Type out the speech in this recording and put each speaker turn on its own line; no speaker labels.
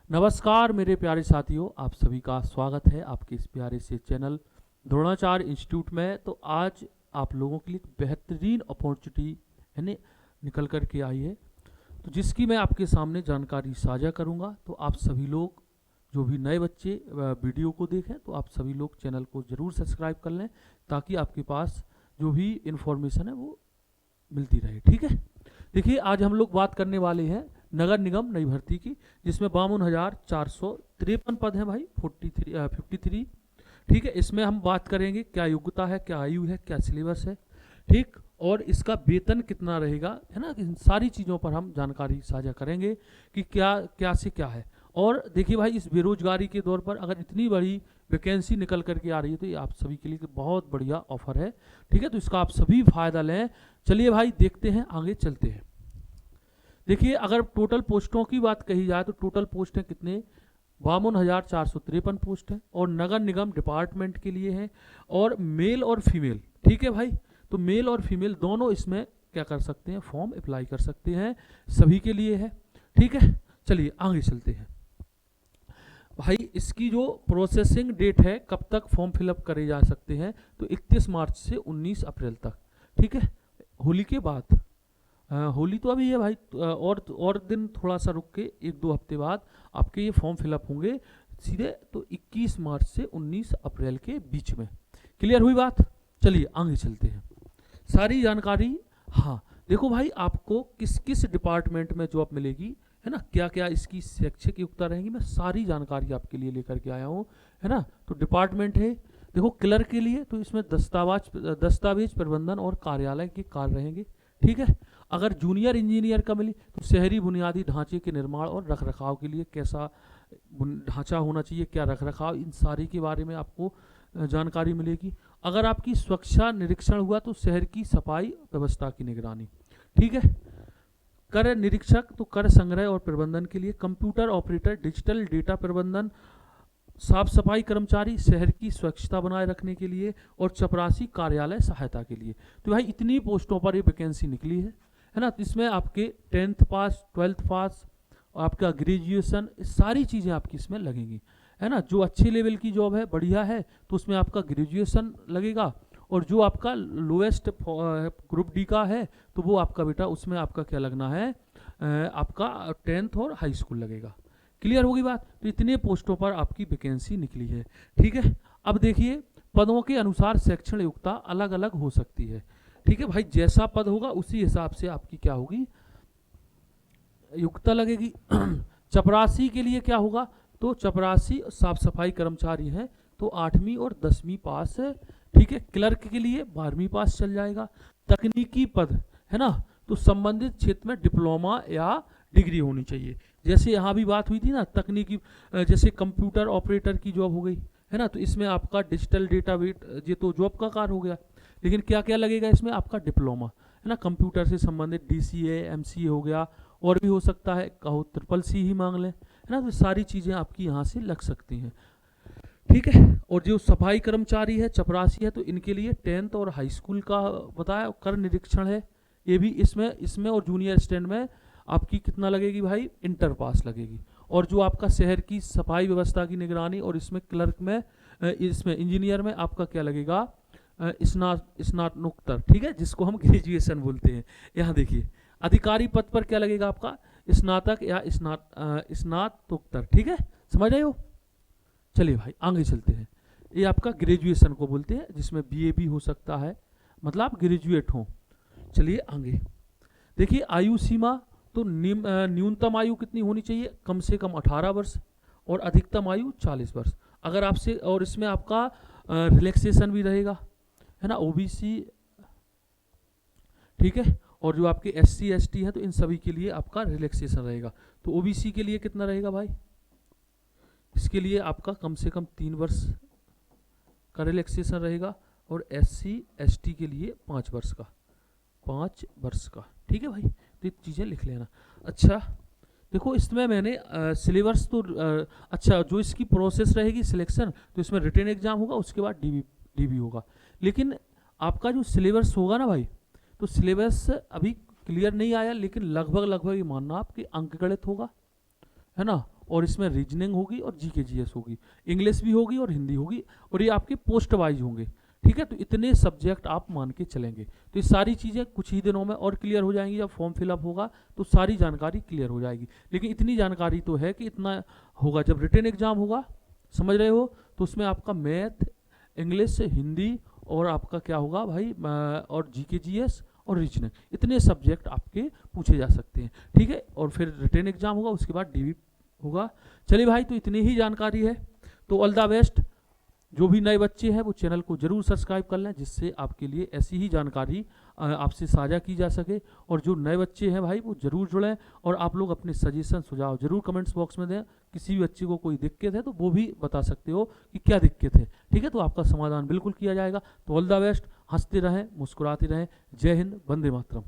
नमस्कार मेरे प्यारे साथियों, आप सभी का स्वागत है आपके इस प्यारे से चैनल द्रोणाचार्य इंस्टीट्यूट में। तो आज आप लोगों के लिए एक बेहतरीन अपॉर्चुनिटी यानी निकल कर के आई है, तो जिसकी मैं आपके सामने जानकारी साझा करूंगा। तो आप सभी लोग जो भी नए बच्चे वीडियो को देखें, तो आप सभी लोग चैनल को ज़रूर सब्सक्राइब कर लें, ताकि आपके पास जो भी इंफॉर्मेशन है वो मिलती रहे। ठीक है, देखिए आज हम लोग बात करने वाले हैं नगर निगम नई भर्ती की, जिसमें 52,453 पद हैं भाई, 53। ठीक है, इसमें हम बात करेंगे क्या योग्यता है, क्या आयु है, क्या सिलेबस है, ठीक, और इसका वेतन कितना रहेगा, है ना। इन सारी चीज़ों पर हम जानकारी साझा करेंगे कि क्या क्या से क्या है। और देखिए भाई, इस बेरोजगारी के दौर पर अगर इतनी बड़ी वैकेंसी निकल करके आ रही है, तो ये आप सभी के लिए बहुत बढ़िया ऑफर है। ठीक है, तो इसका आप सभी फायदा लें। चलिए भाई देखते हैं, आगे चलते हैं। देखिए अगर टोटल पोस्टों की बात कही जाए, तो टोटल पोस्ट है कितने, 52,453 पोस्ट है, और नगर निगम डिपार्टमेंट के लिए है, और मेल और फीमेल। ठीक है भाई, तो मेल और फीमेल दोनों इसमें क्या कर सकते हैं, फॉर्म अप्लाई कर सकते हैं, सभी के लिए है। ठीक है, चलिए आगे चलते हैं भाई। इसकी जो प्रोसेसिंग डेट है, कब तक फॉर्म फिलअप करे जा सकते हैं, तो 31 मार्च से 19 अप्रैल तक। ठीक है, होली के बाद, होली तो अभी है भाई, और दिन थोड़ा सा रुक के 1-2 हफ्ते बाद आपके ये फॉर्म फिलअप होंगे सीधे, तो 21 मार्च से 19 अप्रैल के बीच में। क्लियर हुई बात। चलिए आगे चलते हैं, सारी जानकारी। हाँ देखो भाई, आपको किस किस डिपार्टमेंट में जॉब मिलेगी, है ना, क्या क्या इसकी शैक्षिक योग्यता रहेगी, मैं सारी जानकारी आपके लिए लेकर के आया हूँ, है ना। तो डिपार्टमेंट है, देखो क्लर्क के लिए तो इसमें दस्तावेज प्रबंधन और कार्यालय के कार्य रहेंगे। ठीक है, अगर जूनियर इंजीनियर का मिली, तो शहरी बुनियादी ढांचे के निर्माण और रख रखाव के लिए कैसा ढांचा होना चाहिए, क्या रख रखाव, इन सारी के बारे में आपको जानकारी मिलेगी। अगर आपकी स्वच्छता निरीक्षण हुआ, तो शहर की सफाई व्यवस्था की निगरानी। ठीक है, कर निरीक्षक तो कर संग्रह और प्रबंधन के लिए, कंप्यूटर ऑपरेटर डिजिटल डेटा प्रबंधन, साफ सफाई कर्मचारी शहर की स्वच्छता बनाए रखने के लिए, और चपरासी कार्यालय सहायता के लिए। तो भाई इतनी पोस्टों पर ये वैकेंसी निकली है ना। तो इसमें आपके 10th पास, 12th पास, आपका ग्रेजुएशन, सारी चीज़ें आपकी इसमें लगेंगी, है ना। जो अच्छे लेवल की जॉब है, बढ़िया है, तो उसमें आपका ग्रेजुएशन लगेगा, और जो आपका लोएस्ट ग्रुप डी का है, तो वो आपका बेटा उसमें आपका क्या लगना है, आपका 10th और हाई स्कूल लगेगा। क्लियर होगी बात। तो इतने पोस्टों पर आपकी वैकेंसी निकली है। ठीक है, अब देखिए पदों के अनुसार शैक्षणिक योग्यता अलग अलग हो सकती है। ठीक है भाई, जैसा पद होगा उसी हिसाब से आपकी क्या होगी, योग्यता लगेगी। चपरासी के लिए क्या होगा, तो चपरासी साफ सफाई कर्मचारी हैं, तो 8वीं और 10वीं पास है। ठीक है, क्लर्क के लिए 12वीं पास चल जाएगा। तकनीकी पद है ना, तो संबंधित क्षेत्र में डिप्लोमा या डिग्री होनी चाहिए। जैसे यहाँ भी बात हुई थी ना, तकनीकी जैसे कंप्यूटर ऑपरेटर की जॉब हो गई, है ना, तो इसमें आपका डिजिटल डेटा वेट, ये तो जॉब का कार्य हो गया, लेकिन क्या क्या लगेगा इसमें, आपका डिप्लोमा, है ना, कंप्यूटर से संबंधित DCA MCA हो गया, और भी हो सकता है, कहो CCC ही मांग लें, है ना। तो सारी चीज़ें आपकी यहाँ से लग सकती हैं। ठीक है, और जो सफाई कर्मचारी है, चपरासी है, तो इनके लिए 10th और हाई स्कूल का बताया। कर निरीक्षण है, ये भी इसमें और जूनियर स्टैंड में आपकी कितना लगेगी भाई, इंटर पास लगेगी। और जो आपका शहर की सफाई व्यवस्था की निगरानी, और इसमें क्लर्क में, इसमें इंजीनियर में आपका क्या लगेगा, स्नातकोत्तर। ठीक है, जिसको हम ग्रेजुएशन बोलते हैं। यहाँ देखिए अधिकारी पद पर क्या लगेगा आपका, स्नातक या स्नातकोत्तर। ठीक है, समझ रहे हो। चलिए भाई आगे चलते हैं। ये आपका ग्रेजुएशन को बोलते हैं, जिसमें BA भी हो सकता है, मतलब आप ग्रेजुएट हो। चलिए आगे देखिए, आयु सीमा तो न्यूनतम आयु कितनी होनी चाहिए, कम से कम 18 वर्ष, और अधिकतम आयु 40 वर्ष। अगर आपसे, और इसमें आपका रिलैक्सेशन भी रहेगा, है ना, OBC। ठीक है, और जो आपके SC ST है, तो इन सभी के लिए आपका रिलैक्सेशन रहेगा। तो OBC के लिए कितना रहेगा भाई, इसके लिए आपका कम से कम 3 वर्ष का रिलैक्सेशन रहेगा, और SC ST के लिए 5 वर्ष का, 5 वर्ष का। ठीक है भाई, तो ये चीज़ें लिख लेना। अच्छा देखो, इसमें मैंने सिलेबस तो अच्छा, जो इसकी प्रोसेस रहेगी सिलेक्शन, तो इसमें रिटन एग्जाम होगा, उसके बाद DB होगा। लेकिन आपका जो सिलेबस होगा ना भाई, तो सिलेबस अभी क्लियर नहीं आया, लेकिन लगभग ये मानना आपके अंकगणित होगा, है ना, और इसमें रीजनिंग होगी और जीके जीएस होगी, इंग्लिश भी होगी और हिंदी होगी, और ये आपके पोस्ट वाइज होंगे। ठीक है, तो इतने सब्जेक्ट आप मान के चलेंगे। तो ये सारी चीज़ें कुछ ही दिनों में और क्लियर हो जाएंगी। जब फॉर्म फिलअप होगा तो सारी जानकारी क्लियर हो जाएगी। लेकिन इतनी जानकारी तो है कि इतना होगा जब रिटन एग्जाम होगा, समझ रहे हो, तो उसमें आपका मैथ, इंग्लिश, हिंदी और आपका क्या होगा भाई, और जीके जीएस और रीजनिंग, इतने सब्जेक्ट आपके पूछे जा सकते हैं। ठीक है, और फिर रिटन एग्जाम होगा, उसके बाद डीवी होगा। चलिए भाई, तो इतनी ही जानकारी है। तो ऑल द बेस्ट। जो भी नए बच्चे हैं वो चैनल को जरूर सब्सक्राइब कर लें, जिससे आपके लिए ऐसी ही जानकारी आपसे साझा की जा सके। और जो नए बच्चे हैं भाई वो जरूर जुड़ें, और आप लोग अपने सजेशन सुझाव जरूर कमेंट्स बॉक्स में दें। किसी भी बच्चे को कोई दिक्कत है तो वो भी बता सकते हो कि क्या दिक्कत है। ठीक है, तो आपका समाधान बिल्कुल किया जाएगा। तो ऑल द बेस्ट, हंसते रहें, मुस्कुराते रहें। जय हिंद, वंदे मातरम।